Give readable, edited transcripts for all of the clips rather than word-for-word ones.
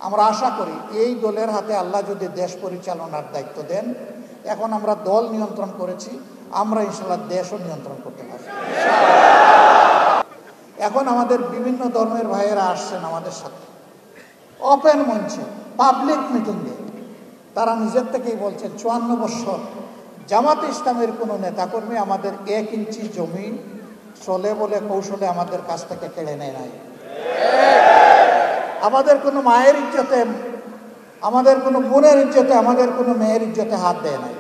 আমরা আশা করি এই দলের হাতে আল্লাহ যদি দেশ পরিচালনার দায়িত্ব দেন, এখন আমরা দল নিয়ন্ত্রণ করেছি, আমরা ইনশাআল্লাহ দেশও নিয়ন্ত্রণ করতে পারব। এখন আমাদের বিভিন্ন ধর্মের ভাইয়েরা আসছেন আমাদের সাথে ওপেন মঞ্চে পাবলিক মিটিংয়ে, তারা নিজের থেকেই বলছেন 54 বছর জামাত ইসলামের কোনো নেতাকর্মী আমাদের 1 ইঞ্চি জমি চলে বলে কৌশলে আমাদের কাছ থেকে কেড়ে নেয় নাই। আমাদের কোনো মায়ের ইজ্জতে, আমাদের কোনো বোনের ইজ্জতে, আমাদের কোনো মেয়ের ইজ্জতে হাত দেয় নাই,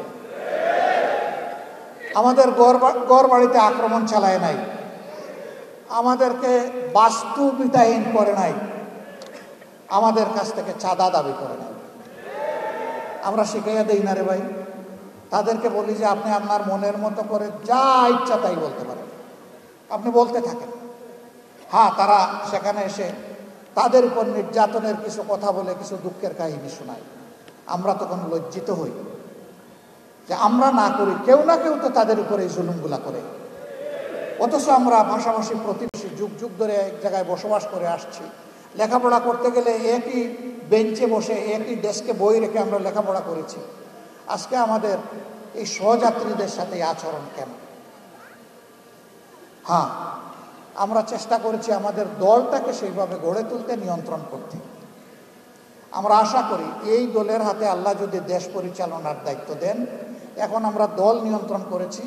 আমাদের ঘর বাড়িতে আক্রমণ চালায় নাই, আমাদেরকে বাস্তুবিতাহীন করে নাই, আমাদের কাছ থেকে চাঁদা দাবি করে নাই। আমরা শিখাইয়া দেই না রে ভাই, তাদেরকে বলি যে আপনি আপনার মনের মতো করে যা ইচ্ছা তাই বলতে পারেন, আপনি বলতে থাকেন। হ্যাঁ, তারা সেখানে এসে তাদের উপর নির্যাতনের কিছু কথা বলে কিছু দুঃখের কাহিনী শোনায়, আমরা তখন লজ্জিত হই যে আমরা না করি, কেউ না কেউ তো তাদের উপরে এই জুলুমগুলা করে। অথচ আমরা ভাষাভাষী প্রতিবেশী, যুগ যুগ ধরে এক জায়গায় বসবাস করে আসছি, লেখাপড়া করতে গেলে একই বেঞ্চে বসে একই ডেস্কে বই রেখে আমরা লেখাপড়া করেছি। আজকে আমাদের এই সহযাত্রীদের সাথে আচরণ কেন? হ্যাঁ, আমরা চেষ্টা করেছি আমাদের দলটাকে সেইভাবে গড়ে তুলতে, নিয়ন্ত্রণ করতে। আমরা আশা করি এই দলের হাতে আল্লাহ যদি দেশ পরিচালনার দায়িত্ব দেন, এখন আমরা দল নিয়ন্ত্রণ করেছি,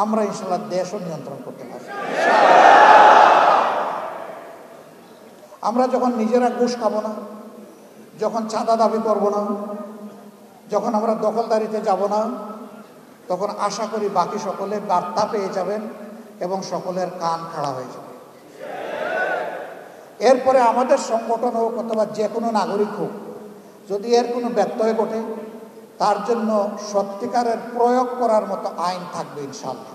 আমরা ইনশাআল্লাহ দেশও নিয়ন্ত্রণ করতে পারব। আমরা যখন নিজেরা ঘুষ খাবো না, যখন চাঁদা দাবি করব না, যখন আমরা দখলদারিতে যাব না, তখন আশা করি বাকি সকলে বার্তা পেয়ে যাবেন এবং সকলের কান খাড়া হয়ে যাবে। এরপরে আমাদের সংগঠন হোক অথবা যে কোনো নাগরিক হোক, যদি এর কোনো ব্যত্যয় ঘটে, তার জন্য সত্যিকারের প্রয়োগ করার মতো আইন থাকবে ইনশাআল্লাহ।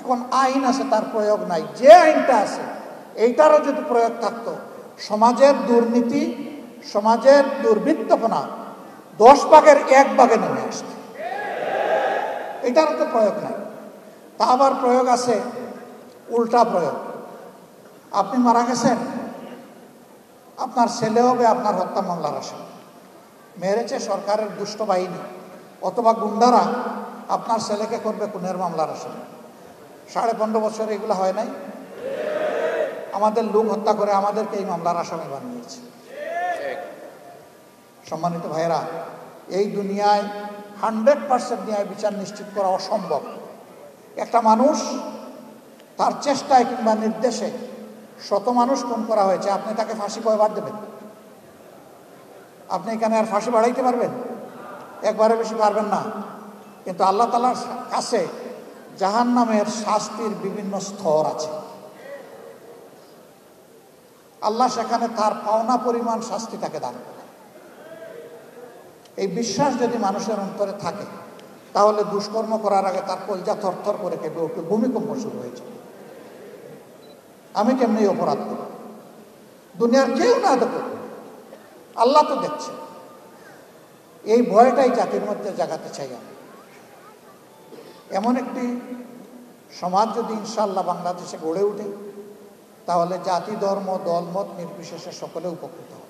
এখন আইন আছে, তার প্রয়োগ নাই। যে আইনটা আছে এইটারও যদি প্রয়োগ থাকতো, সমাজের দুর্নীতি, সমাজের দুর্বৃত্তপনা 10 ভাগের 1 ভাগে নেমে আসত। এটারও তো প্রয়োগ নাই। তা আবার প্রয়োগ আছে উল্টা প্রয়োগ। আপনি মারা গেছেন, আপনার ছেলে হবে আপনার হত্যা মামলার আসামি, মেরেছে সরকারের দুষ্ট বাহিনী অথবা গুন্ডারা, আপনার ছেলেকে করবে খুনের মামলার আসামি। 15.5 বছর এগুলো হয় নাই? আমাদের লোক হত্যা করে আমাদেরকে এই মামলার আসামি বানিয়েছে। সম্মানিত ভাইয়েরা, এই দুনিয়ায় 100% ন্যায় বিচার নিশ্চিত করা অসম্ভব। একটা মানুষ তার চেষ্টায় কিংবা নির্দেশে 100 মানুষ খুন করা হয়েছে, আপনি তাকে ফাঁসি কয়বার দেবেন? আপনি এখানে আর ফাঁসি বাড়াইতে পারবেন? একবারে বেশি পারবেন না। কিন্তু আল্লাহ তাআলার কাছে জাহান্নামের শাস্তির বিভিন্ন স্তর আছে। আল্লাহ সেখানে তার পাওনা পরিমাণ শাস্তি তাকে দান করে। এই বিশ্বাস যদি মানুষের অন্তরে থাকে, তাহলে দুষ্কর্ম করার আগে তার কলজা থরথর করে কেঁপে উঠবে, ভূমিকম্প শুরু হয়েছে। আমি কেমনি অপরাধ করব? দুনিয়ার কেউ না দেখুক, আল্লাহ তো দেখছে। এই ভয়টাই জাতির মধ্যে জাগাতে চাই আমি। এমন একটি সমাজ যদি ইনশাআল্লাহ বাংলাদেশে গড়ে ওঠে, তাহলে জাতি, ধর্ম, দলমত নির্বিশেষে সকলে উপকৃত হবে।